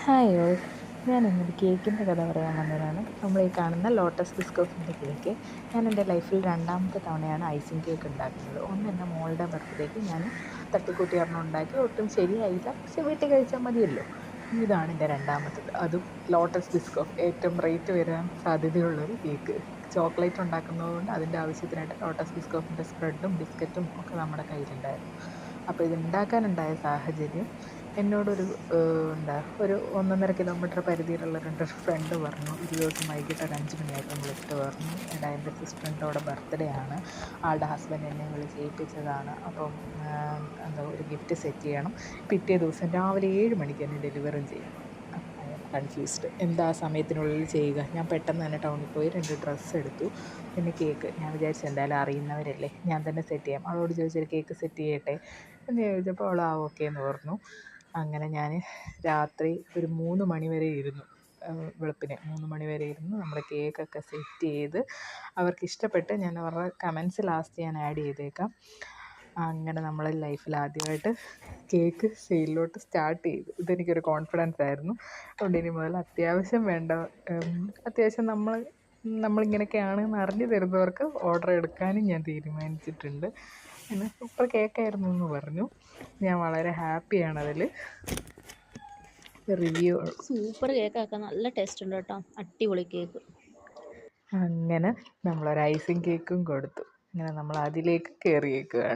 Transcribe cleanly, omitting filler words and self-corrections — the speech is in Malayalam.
Hi all. ഞാനിന്നൊരു കേക്കിൻ്റെ കഥ പറയാൻ വന്നതാണ്. നമ്മൾ ഈ കാണുന്ന ലോട്ടസ് ബിസ്കോഫിൻ്റെ കേക്ക്. ഞാൻ എൻ്റെ ലൈഫിൽ രണ്ടാമത്തെ തവണയാണ് ഐസിങ് കേക്ക് ഉണ്ടാക്കുന്നത്. ഒന്ന് എൻ്റെ മോളുടെ ബർത്ത്ഡേക്ക് ഞാൻ തട്ടിക്കൂട്ടി ഒരെണ്ണം ഉണ്ടാക്കി, ഒട്ടും ശരിയായില്ല, പക്ഷെ വീട്ടിൽ കഴിച്ചാൽ മതിയല്ലോ. ഇതാണ് എൻ്റെ രണ്ടാമത്തത്, അതും ലോട്ടസ് ബിസ്കോഫ്, ഏറ്റവും റേറ്റ് വരാൻ സാധ്യതയുള്ളൊരു കേക്ക്. ചോക്ലേറ്റ് ഉണ്ടാക്കുന്നതുകൊണ്ട് അതിൻ്റെ ആവശ്യത്തിനായിട്ട് ലോട്ടസ് ബിസ്കോഫിൻ്റെ സ്പ്രെഡും ബിസ്ക്കറ്റും ഒക്കെ നമ്മുടെ കയ്യിലുണ്ടായിരുന്നു. അപ്പോൾ ഇതുണ്ടാക്കാനുണ്ടായ സാഹചര്യം, എന്നോടൊരു ഒരു 1.5 കിലോമീറ്റർ പരിധിയിലുള്ള എൻ്റെ ഫ്രണ്ട് പറഞ്ഞു, ഒരു ദിവസം വൈകിട്ട് ഒരു 5 മണിയായപ്പം വിളിച്ചിട്ട് പറഞ്ഞു, എടാ എൻ്റെ സിസ്റ്ററിൻ്റെ അവിടെ ബർത്ത്ഡേ ആണ്, ആളുടെ ഹസ്ബൻഡ് എന്നെ വിളിച്ച് ഏൽപ്പിച്ചതാണ്, അപ്പം എന്താ ഒരു ഗിഫ്റ്റ് സെറ്റ് ചെയ്യണം, പിറ്റേ ദിവസം രാവിലെ 7 മണിക്ക് തന്നെ ഡെലിവറും ചെയ്യണം. അപ്പം ഐ ആം കൺഫ്യൂസ്ഡ്, എന്താ ആ സമയത്തിനുള്ളിൽ ചെയ്യുക. ഞാൻ പെട്ടെന്ന് തന്നെ ടൗണിൽ പോയി 2 ഡ്രസ്സ് എടുത്തു, പിന്നെ കേക്ക്. ഞാൻ വിചാരിച്ചു എന്തായാലും അറിയുന്നവരല്ലേ, ഞാൻ തന്നെ സെറ്റ് ചെയ്യാം. അവളോട് ചോദിച്ചൊരു കേക്ക് സെറ്റ് ചെയ്യട്ടെ എന്ന് ചോദിച്ചപ്പോൾ അവൾ ഓക്കെ എന്ന് പറഞ്ഞു. അങ്ങനെ ഞാൻ രാത്രി ഒരു 3 മണി വരെ ഇരുന്നു. വെളുപ്പിനെ 3 മണി വരെ ഇരുന്ന് നമ്മുടെ കേക്കൊക്കെ സെറ്റ് ചെയ്ത് അവർക്ക് ഇഷ്ടപ്പെട്ട്, ഞാൻ അവരുടെ കമൻസ് ലാസ്റ്റ് ഞാൻ ആഡ് ചെയ്തേക്കാം. അങ്ങനെ നമ്മൾ ലൈഫിൽ ആദ്യമായിട്ട് കേക്ക് സെയിലിലോട്ട് സ്റ്റാർട്ട് ചെയ്തു. ഇതെനിക്കൊരു കോൺഫിഡൻസ് ആയിരുന്നു. അതുകൊണ്ട് ഇനി മുതൽ അത്യാവശ്യം വേണ്ട, അത്യാവശ്യം നമ്മളിങ്ങനെയൊക്കെയാണെന്ന് അറിഞ്ഞു തരുന്നവർക്ക് ഓർഡർ എടുക്കാനും ഞാൻ തീരുമാനിച്ചിട്ടുണ്ട്. അങ്ങനെ സൂപ്പർ കേക്കായിരുന്നു എന്ന് പറഞ്ഞു. ഞാൻ വളരെ ഹാപ്പിയാണതിൽ. റിവ്യൂ സൂപ്പർ കേക്കൊക്കെ നല്ല ടേസ്റ്റ് ഉണ്ട് കേട്ടോ. അടിപൊളി കേക്ക്. അങ്ങനെ നമ്മളൊരു ഐസിങ് കേക്കും കൊടുത്തു. അങ്ങനെ നമ്മൾ അതിലേക്ക് കയറിയേക്കുകയാണ്.